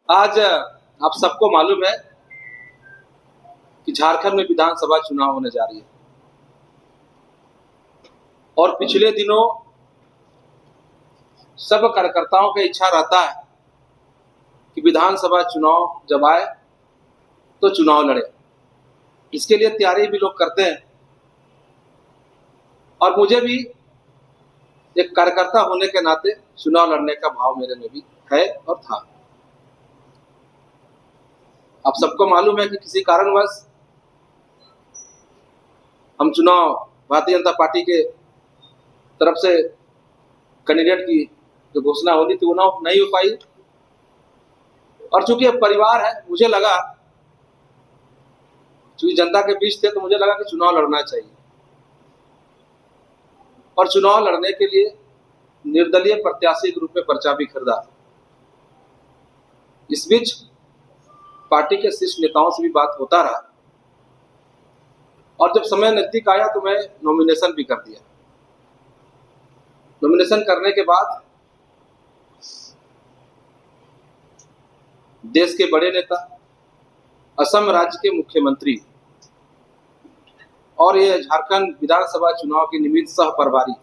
आज आप सबको मालूम है कि झारखंड में विधानसभा चुनाव होने जा रही है और पिछले दिनों सब कार्यकर्ताओं का इच्छा रहता है कि विधानसभा चुनाव जब आए तो चुनाव लड़े। इसके लिए तैयारी भी लोग करते हैं और मुझे भी एक कार्यकर्ता होने के नाते चुनाव लड़ने का भाव मेरे में भी है और था। आप सबको मालूम है कि किसी कारणवश हम चुनाव भारतीय जनता पार्टी के तरफ से कैंडिडेट की जो घोषणा होनी थी वो नहीं हो पाई और चूंकि अब परिवार है, मुझे लगा चूंकि जनता के बीच थे तो मुझे लगा कि चुनाव लड़ना चाहिए और चुनाव लड़ने के लिए निर्दलीय प्रत्याशी के रूप में पर्चा भी खरीदा। इस बीच पार्टी के शीर्ष नेताओं से भी बात होता रहा और जब समय नजदीक आया तो मैं नॉमिनेशन भी कर दिया। नॉमिनेशन करने के बाद देश के बड़े नेता, असम राज्य के मुख्यमंत्री और ये झारखंड विधानसभा चुनाव के निमित्त सह प्रभारी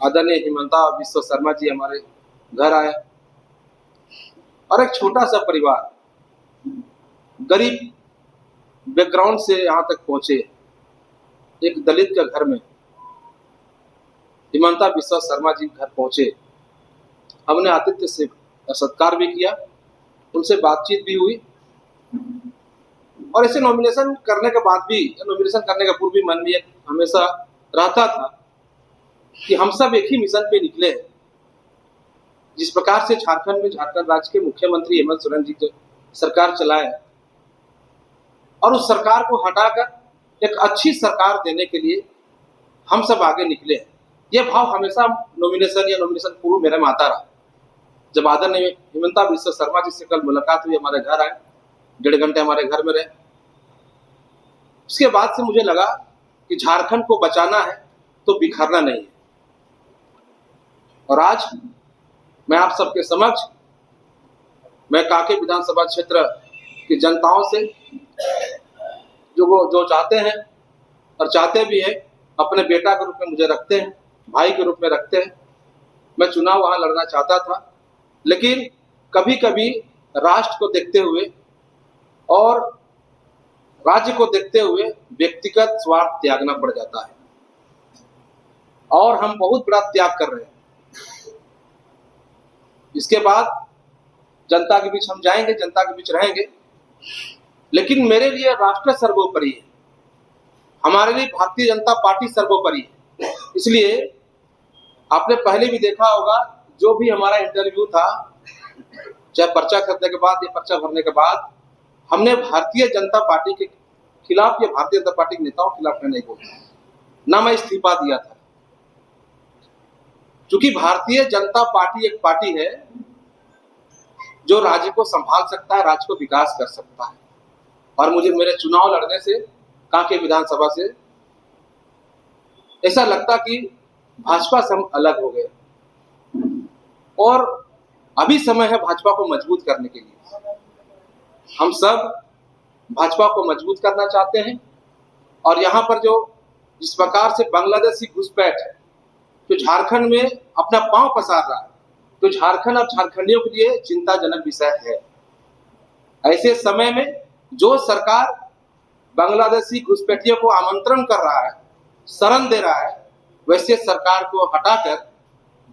आदरणीय हिमंता बिस्वा शर्मा जी हमारे घर आए और एक छोटा सा परिवार गरीब बैकग्राउंड से यहाँ तक पहुंचे। एक दलित के घर में हिमंता बिस्वा शर्मा जी घर पहुंचे। हमने आतिथ्य से सत्कार भी किया, उनसे बातचीत भी हुई और ऐसे नॉमिनेशन करने के बाद भी, नॉमिनेशन करने का पूर्व भी मन में हमेशा रहता था कि हम सब एक ही मिशन पे निकले हैं। जिस प्रकार से झारखंड में झारखंड राज्य के मुख्यमंत्री हेमंत सोरेन जी जो सरकार चलाए और उस सरकार को हटाकर एक अच्छी सरकार देने के लिए हम सब आगे निकले हैं। यह भाव हमेशा नॉमिनेशन पूर्व मेरे में आता रहा। जब आदरणीय हिमंता बिस्वा शर्मा जी से कल मुलाकात हुई, हमारे घर आए, 1.5 घंटे हमारे घर में रहे। उसके बाद से मुझे लगा कि झारखंड को बचाना है तो बिखरना नहीं है और आज मैं आप सबके समक्ष मैं कांके विधानसभा क्षेत्र की जनताओं से जो चाहते हैं और चाहते भी हैं, अपने बेटा के रूप में मुझे रखते हैं, भाई के रूप में रखते हैं। मैं चुनाव वहां लड़ना चाहता था, लेकिन कभी कभी राष्ट्र को देखते हुए और राज्य को देखते हुए व्यक्तिगत स्वार्थ त्यागना पड़ जाता है और हम बहुत बड़ा त्याग कर रहे हैं। इसके बाद जनता के बीच हम जाएंगे, जनता के बीच रहेंगे, लेकिन मेरे लिए राष्ट्र सर्वोपरि है, हमारे लिए भारतीय जनता पार्टी सर्वोपरि है। इसलिए आपने पहले भी देखा होगा, जो भी हमारा इंटरव्यू था, चाहे पर्चा खरीदने के बाद या पर्चा भरने के बाद, हमने भारतीय जनता पार्टी के खिलाफ या भारतीय जनता पार्टी के नेताओं के खिलाफ नहीं बोला, ना मैं इस्तीफा दिया था। क्योंकि भारतीय जनता पार्टी एक पार्टी है जो राज्य को संभाल सकता है, राज्य को विकास कर सकता है और मुझे मेरे चुनाव लड़ने से कांके विधानसभा से ऐसा लगता कि भाजपा से हम अलग हो गए और अभी समय है भाजपा को मजबूत करने के लिए। हम सब भाजपा को मजबूत करना चाहते हैं और यहाँ पर जो जिस प्रकार से बांग्लादेशी घुसपैठ जो झारखंड में अपना पांव पसार रहा है, तो झारखंड और झारखंडियों के लिए चिंताजनक विषय है। ऐसे समय में जो सरकार बांग्लादेशी घुसपैठियों को आमंत्रण कर रहा है, शरण दे रहा है, वैसे सरकार को हटाकर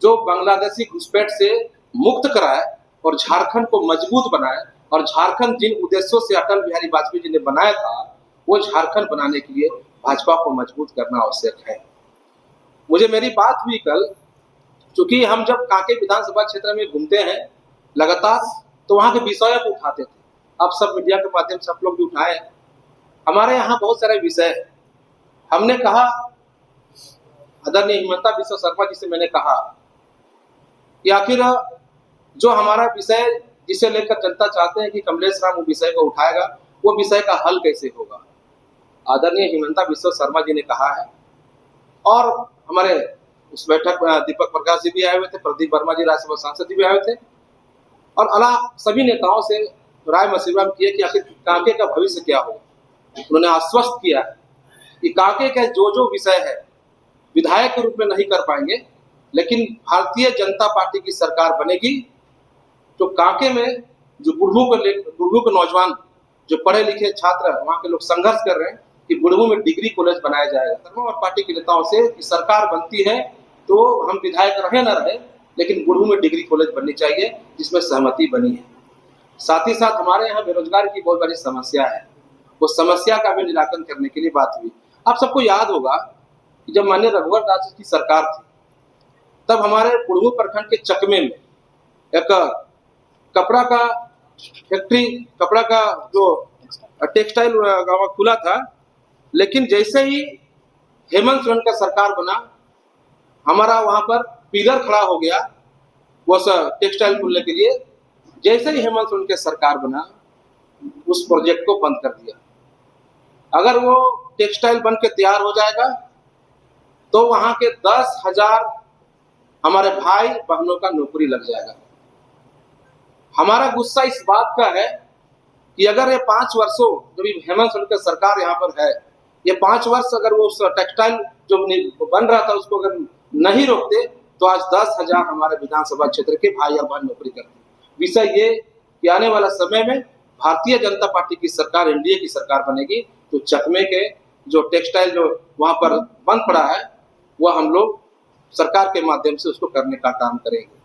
जो बांग्लादेशी घुसपैठ से मुक्त कराए और झारखंड को मजबूत बनाए और झारखंड जिन उद्देश्यों से अटल बिहारी वाजपेयी जी ने बनाया था, वो झारखंड बनाने के लिए भाजपा को मजबूत करना आवश्यक है। मुझे मेरी बात हुई कल, क्योंकि हम जब कांके विधानसभा क्षेत्र में घूमते हैं लगातार, तो वहां के विषयों को उठाते थे। आप सब मीडिया के माध्यम से आप लोग भी उठाए। हमारे यहाँ बहुत सारे विषय है। हमने कहा, आदरणीय हिमंता बिस्वा शर्मा जी से मैंने कहा कि आखिर जो हमारा विषय जिसे लेकर जनता चाहते हैं कि कमलेश राम वो विषय को उठाएगा, वो विषय का हल कैसे होगा। आदरणीय हिमंता बिस्वा शर्मा जी ने कहा है और हमारे उस बैठक में दीपक प्रकाश जी भी आए हुए थे, प्रदीप वर्मा जी राज्यसभा सांसद जी भी आए हुए थे और सभी नेताओं से राय मशविरा किया कि आखिर कांके का भविष्य क्या होगा। उन्होंने आश्वस्त किया कि कांके के जो विषय है विधायक के रूप में नहीं कर पाएंगे, लेकिन भारतीय जनता पार्टी की सरकार बनेगी तो कांके में जो बुढ़ऊ के नौजवान जो पढ़े लिखे छात्र है, वहाँ के लोग संघर्ष कर रहे हैं कि बुढ़ऊ में डिग्री कॉलेज बनाया जाएगा। और पार्टी के नेताओं से कि सरकार बनती है तो हम विधायक रहे न रहे, लेकिन बुढ़ऊ में डिग्री कॉलेज बननी चाहिए, जिसमें सहमति बनी है। साथ ही साथ हमारे यहाँ बेरोजगार की बहुत बड़ी समस्या है, वो समस्या का भी निराकरण करने के लिए बात हुई। आप सबको याद होगा कि जब माननीय रघुवर दास की सरकार थी, तब हमारे बुढ़ऊ प्रखंड के चकमे में एक कपड़ा का फैक्ट्री, कपड़ा का जो टेक्सटाइल खुला था, लेकिन जैसे ही हेमंत सोरेन का सरकार बना, हमारा वहां पर पिलर खड़ा हो गया वो टेक्सटाइल खुलने के लिए। जैसे ही हेमंत सोरेन की सरकार बना, उस प्रोजेक्ट को बंद कर दिया। अगर वो टेक्सटाइल बन के तैयार हो जाएगा तो वहां के 10,000 हमारे भाई बहनों का नौकरी लग जाएगा। हमारा गुस्सा इस बात का है कि अगर ये 5 वर्षों जब हेमंत सोरेन की सरकार यहाँ पर है, ये 5 वर्ष अगर वो टेक्सटाइल जो बन रहा था उसको अगर नहीं रोकते तो आज 10,000 हमारे विधानसभा क्षेत्र के भाई और बहन नौकरी करते। विषय ये कि आने वाला समय में भारतीय जनता पार्टी की सरकार, एनडीए की सरकार बनेगी तो चकमे के जो टेक्सटाइल जो वहां पर बंद पड़ा है वह हम लोग सरकार के माध्यम से उसको करने का काम करेंगे।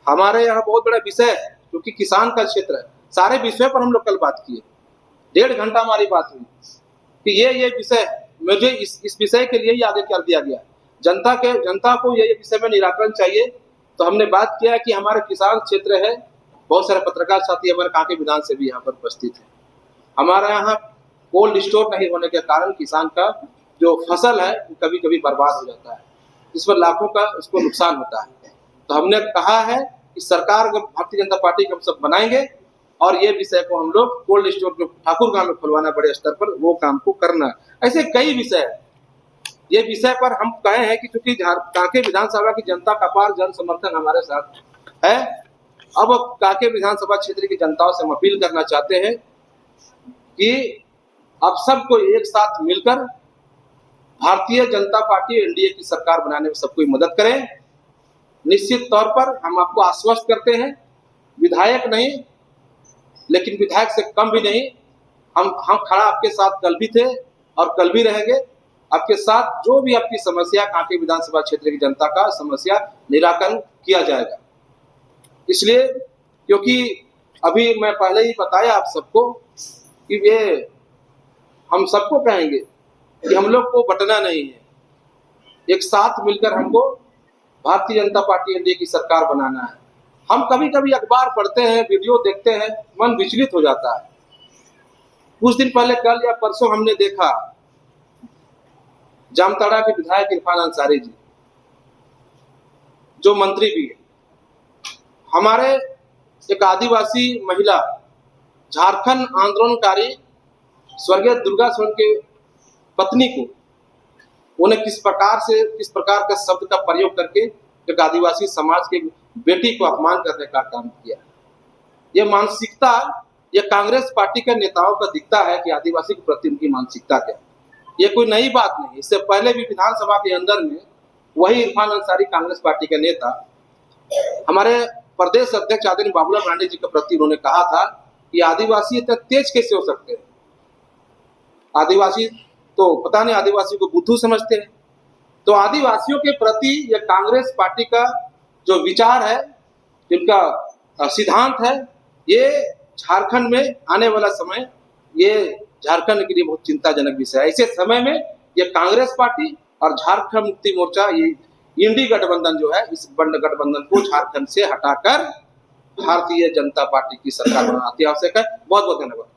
हमारे यहाँ बहुत बड़ा विषय है क्योंकि किसान का क्षेत्र है, सारे विषय पर हम लोग कल बात किए, 1.5 घंटा हमारी बात हुई कि ये विषय है, मुझे इस विषय के लिए ही आगे कर दिया गया। जनता को ये विषय में निराकरण चाहिए, तो हमने बात किया कि हमारे किसान क्षेत्र है, बहुत सारे पत्रकार साथी हमारे कांके विधान से भी यहाँ पर उपस्थित है। हमारे यहाँ कोल्ड स्टोर नहीं होने के कारण किसान का जो फसल है कभी कभी बर्बाद हो जाता है, इस पर लाखों का उसको नुकसान होता है। तो हमने कहा है कि सरकार भारतीय जनता पार्टी को हम सब बनाएंगे और ये विषय को हम लोग कोल्ड स्टोर जो ठाकुरगांव में खुलवाना बड़े स्तर पर, वो काम को करना है। ऐसे कई विषय है, ये विषय पर हम कहे हैं कि चूंकि कांके विधानसभा की जनता का अपार जन समर्थन हमारे साथ है, अब कांके विधानसभा क्षेत्र की जनताओं से हम अपील करना चाहते हैं कि अब सबको एक साथ मिलकर भारतीय जनता पार्टी एनडीए की सरकार बनाने में सबको मदद करें। निश्चित तौर पर हम आपको आश्वस्त करते हैं, विधायक नहीं लेकिन विधायक से कम भी नहीं, हम खड़ा आपके साथ कल भी थे और कल भी रहेंगे। आपके साथ जो भी आपकी समस्या, कांके विधानसभा क्षेत्र की जनता का समस्या निराकरण किया जाएगा। इसलिए क्योंकि अभी मैं पहले ही बताया आप सबको कि ये हम सबको कहेंगे कि हम लोग को बटना नहीं है, एक साथ मिलकर हमको भारतीय जनता पार्टी एनडीए की सरकार बनाना है। हम कभी कभी अखबार पढ़ते हैं, वीडियो देखते हैं, मन विचलित हो जाता है। कुछ दिन पहले कल या परसों हमने देखा जामताड़ा के विधायक इरफान अंसारी जी, जो मंत्री भी है, हमारे एक आदिवासी महिला, झारखंड आंदोलनकारी स्वर्गीय दुर्गा सोरेन के पत्नी को उन्हें किस प्रकार का शब्द का प्रयोग करके एक आदिवासी समाज के बेटी को अपमान करने का काम किया। यह मानसिकता ये कांग्रेस पार्टी के नेताओं का दिखता है कि आदिवासी के प्रति उनकी मानसिकता क्या। ये कोई नई बात नहीं, इससे पहले भी विधानसभा के अंदर में वही इरफान अंसारी कांग्रेस पार्टी के नेता हमारे प्रदेश अध्यक्ष आदरणीय बाबूलाल मरांडी जी के प्रति उन्होंने कहा था कि आदिवासी इतना तेज कैसे हो सकते हैं, आदिवासी तो पता नहीं आदिवासी को बुद्धू समझते हैं। तो आदिवासियों के प्रति यह कांग्रेस पार्टी का जो विचार है, जिनका सिद्धांत है, ये झारखंड में आने वाला समय ये झारखंड के लिए बहुत चिंताजनक विषय है। ऐसे समय में ये कांग्रेस पार्टी और झारखंड मुक्ति मोर्चा, ये इंडी गठबंधन जो है, इस गठबंधन को झारखंड से हटाकर भारतीय जनता पार्टी की सरकार बनाना अति आवश्यक है। बहुत बहुत धन्यवाद।